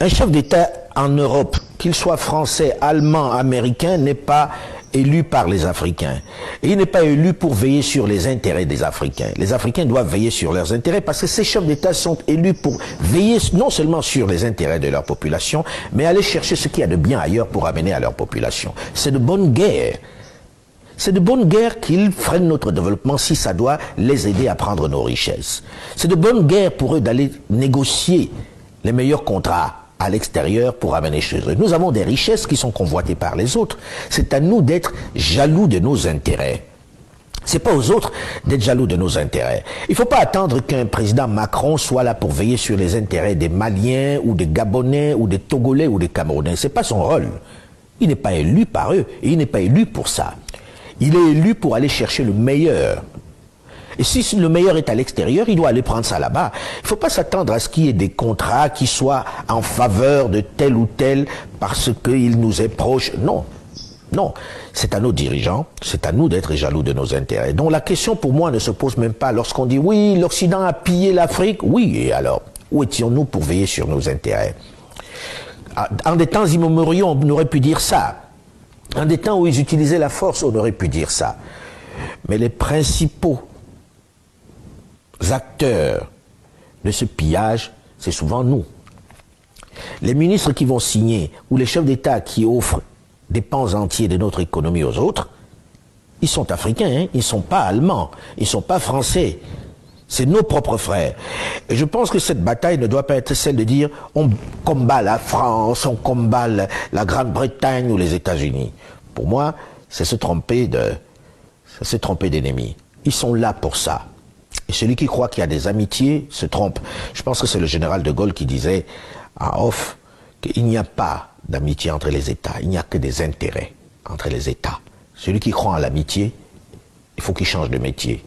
Un chef d'État en Europe, qu'il soit français, allemand, américain, n'est pas élu par les Africains. Et il n'est pas élu pour veiller sur les intérêts des Africains. Les Africains doivent veiller sur leurs intérêts parce que ces chefs d'État sont élus pour veiller non seulement sur les intérêts de leur population, mais aller chercher ce qu'il y a de bien ailleurs pour amener à leur population. C'est de bonne guerre. C'est de bonne guerre qu'ils freinent notre développement si ça doit les aider à prendre nos richesses. C'est de bonne guerre pour eux d'aller négocier les meilleurs contrats à l'extérieur pour amener chez eux. Nous avons des richesses qui sont convoitées par les autres. C'est à nous d'être jaloux de nos intérêts. C'est pas aux autres d'être jaloux de nos intérêts. Il ne faut pas attendre qu'un président Macron soit là pour veiller sur les intérêts des Maliens ou des Gabonais ou des Togolais ou des Camerounais. C'est pas son rôle. Il n'est pas élu par eux et il n'est pas élu pour ça. Il est élu pour aller chercher le meilleur. Et si le meilleur est à l'extérieur, il doit aller prendre ça là-bas. Il ne faut pas s'attendre à ce qu'il y ait des contrats qui soient en faveur de tel ou tel parce qu'il nous est proche. Non. Non. C'est à nos dirigeants, c'est à nous d'être jaloux de nos intérêts. Donc la question pour moi ne se pose même pas lorsqu'on dit oui, l'Occident a pillé l'Afrique. Oui, et alors, où étions-nous pour veiller sur nos intérêts? En des temps immémoriaux, on aurait pu dire ça. En des temps où ils utilisaient la force, on aurait pu dire ça. Mais les principaux acteurs de ce pillage, c'est souvent nous. Les ministres qui vont signer, ou les chefs d'État qui offrent des pans entiers de notre économie aux autres, ils sont africains, hein, ils ne sont pas allemands, ils ne sont pas français. C'est nos propres frères. Et je pense que cette bataille ne doit pas être celle de dire on combat la France, on combat la Grande-Bretagne ou les États-Unis. Pour moi, c'est se tromper d'ennemis. Ils sont là pour ça. Et celui qui croit qu'il y a des amitiés se trompe. Je pense que c'est le général de Gaulle qui disait en off qu'il n'y a pas d'amitié entre les États, il n'y a que des intérêts entre les États. Celui qui croit en l'amitié, il faut qu'il change de métier.